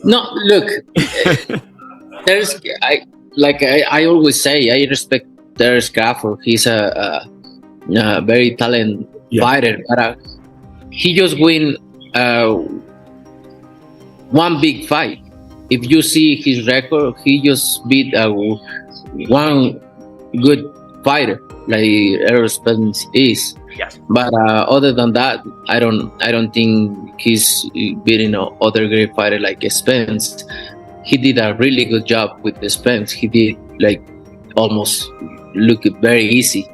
No, look, there's I always say I respect Terence Crawford. He's a very talented fighter, but he just win one big fight. If you see his record, he just beat one good fighter like Errol Spence is. Yes. But other than that, I don't think he's beating other great fighter like Spence. He did a really good job with the Spence. He did like almost look very easy.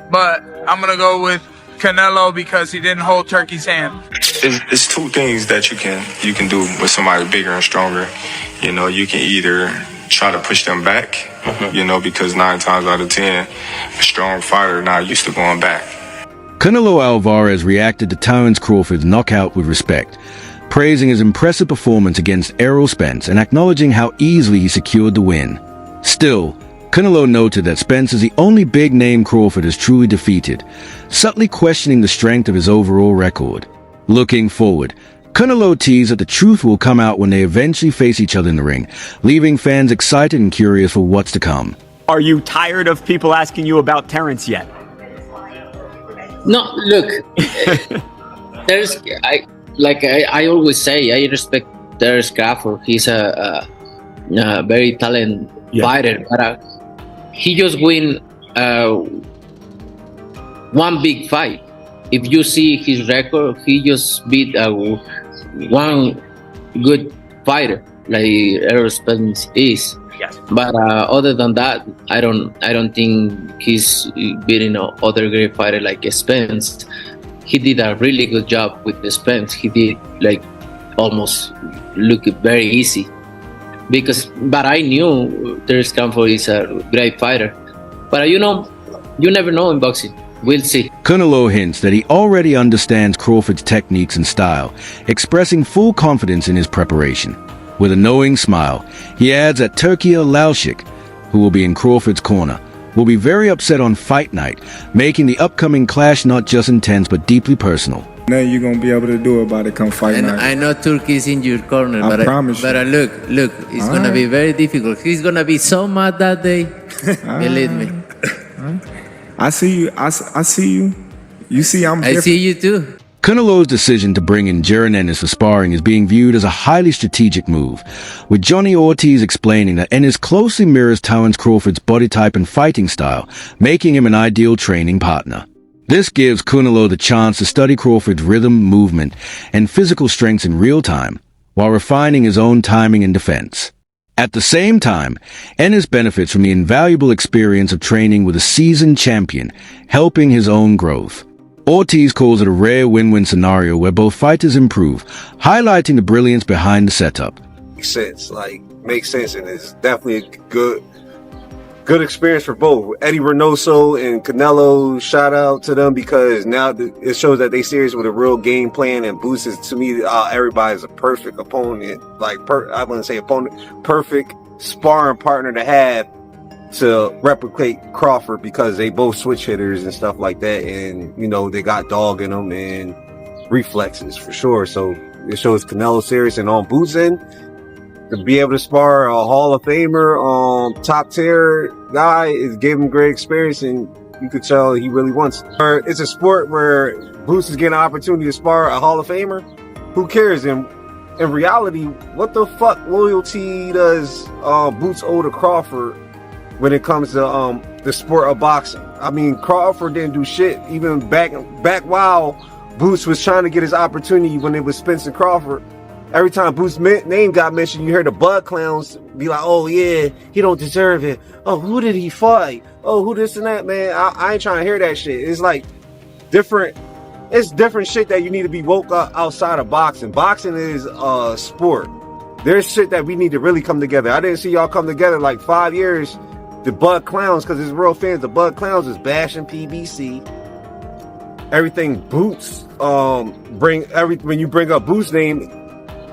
But I'm gonna go with Canelo because he didn't hold Turkey's hand. It's two things that you can do with somebody bigger and stronger. You know, you can either try to push them back, you know, because 9 times out of 10, a strong fighter not used to going back. Canelo Alvarez reacted to Terence Crawford's knockout with respect, praising his impressive performance against Errol Spence and acknowledging how easily he secured the win. Still, Canelo noted that Spence is the only big-name Crawford has truly defeated, subtly questioning the strength of his overall record. Looking forward, Canelo teased that the truth will come out when they eventually face each other in the ring, leaving fans excited and curious for what's to come. Are you tired of people asking you about Terence yet? No, look, I always say I respect Terence Crawford. He's a very talented fighter, but he just win one big fight. If you see his record, he just beat one good fighter like Errol Spence is. Yes. But other than that, I don't think he's beating other great fighter like Spence. He did a really good job with the Spence. He did like almost look very easy. But I knew Terence Crawford is a great fighter. But you never know in boxing. We'll see. Canelo hints that he already understands Crawford's techniques and style, expressing full confidence in his preparation. With a knowing smile, he adds that Turkia Laushik, who will be in Crawford's corner, will be very upset on fight night, making the upcoming clash not just intense but deeply personal. Nothing you're gonna be able to do about it come fight night. I know Turkey is in your corner, I promise you. But look, it's gonna be very difficult. He's gonna be so mad that day. Believe me. I see you. I see you. You see I'm different. I see you too. Canelo's decision to bring in Ennis for sparring is being viewed as a highly strategic move, with Johnny Ortiz explaining that Ennis closely mirrors Terence Crawford's body type and fighting style, making him an ideal training partner. This gives Canelo the chance to study Crawford's rhythm, movement, and physical strengths in real time, while refining his own timing and defense. At the same time, Ennis benefits from the invaluable experience of training with a seasoned champion, helping his own growth. Ortiz calls it a rare win-win scenario where both fighters improve, highlighting the brilliance behind the setup. Makes sense, and it's definitely a good experience for both. Eddie Reynoso and Canelo, shout out to them because now it shows that they serious with a real game plan, and Boots is, to me, everybody's a perfect opponent. I wouldn't say opponent, perfect sparring partner to have to replicate Crawford because they both switch hitters and stuff like that, and they got dog in them and reflexes for sure. So it shows Canelo serious, and on Boots end, to be able to spar a Hall of Famer, top tier guy, is gave him great experience, and you could tell he really wants it. It's a sport where Boots is getting an opportunity to spar a Hall of Famer. Who cares? And in reality, what the fuck loyalty does Boots owe to Crawford when it comes to the sport of boxing? I mean, Crawford didn't do shit even back while Boots was trying to get his opportunity when it was Spence and Crawford. Every time Boots' name got mentioned, you heard the Bud Clowns be like, "Oh yeah, he don't deserve it. Oh, who did he fight? Oh, who this and that, man." I ain't trying to hear that shit. It's like different. It's different shit that you need to be woke up outside of boxing. Boxing is a sport. There's shit that we need to really come together. I didn't see y'all come together like 5 years. The Bud Clowns, because it's real fans. The Bud Clowns is bashing PBC. Everything Boots when you bring up Boots' name,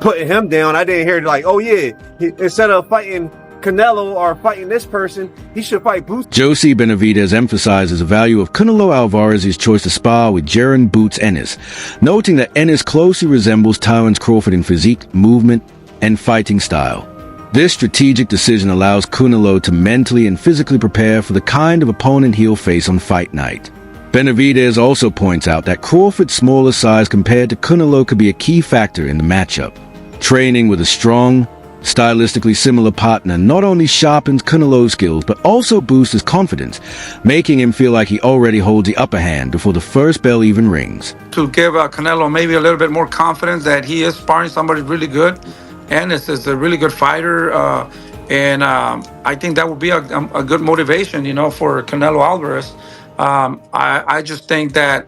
putting him down. I didn't hear like, oh yeah, instead of fighting Canelo or fighting this person, he should fight Boots. Josie Benavidez emphasizes the value of Canelo Alvarez's choice to spar with Boots Ennis, noting that Ennis closely resembles Terence Crawford in physique, movement, and fighting style. This strategic decision allows Canelo to mentally and physically prepare for the kind of opponent he'll face on fight night. Benavidez also points out that Crawford's smaller size compared to Canelo could be a key factor in the matchup. Training with a strong, stylistically similar partner not only sharpens Canelo's skills but also boosts his confidence, making him feel like he already holds the upper hand before the first bell even rings. To give Canelo maybe a little bit more confidence that he is sparring somebody really good. Ennis is a really good fighter, and I think that would be a good motivation, for Canelo Alvarez. I just think that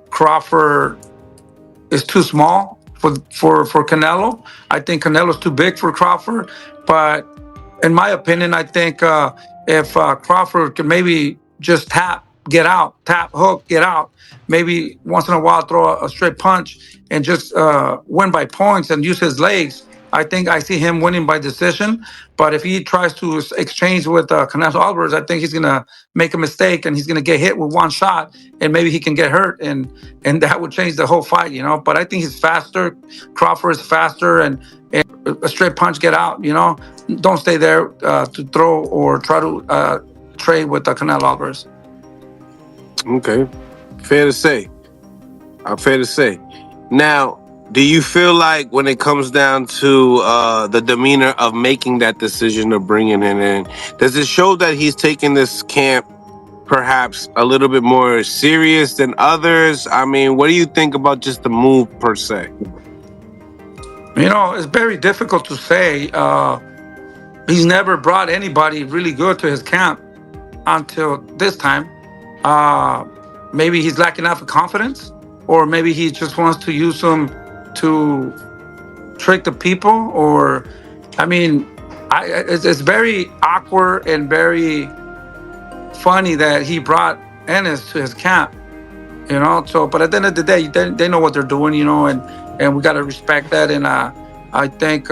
Crawford is too small for Canelo. I think Canelo's too big for Crawford. But in my opinion, I think if Crawford could maybe just tap, get out, tap, hook, get out, maybe once in a while throw a straight punch and just win by points and use his legs, I think I see him winning by decision. But if he tries to exchange with Canelo Alvarez, I think he's going to make a mistake and he's going to get hit with one shot and maybe he can get hurt. And that would change the whole fight, But I think he's faster. Crawford is faster and a straight punch, get out, Don't stay there to throw or try to trade with Canelo Alvarez. Okay. Fair to say. Fair to say. Now, do you feel like when it comes down to the demeanor of making that decision of bringing it in, does it show that he's taking this camp perhaps a little bit more serious than others? I mean, what do you think about just the move per se? It's very difficult to say. He's never brought anybody really good to his camp until this time. Maybe he's lacking enough of confidence, or maybe he just wants to use them to trick the people, or it's very awkward and very funny that he brought Ennis to his camp, so but at the end of the day they know what they're doing, and we got to respect that. And I think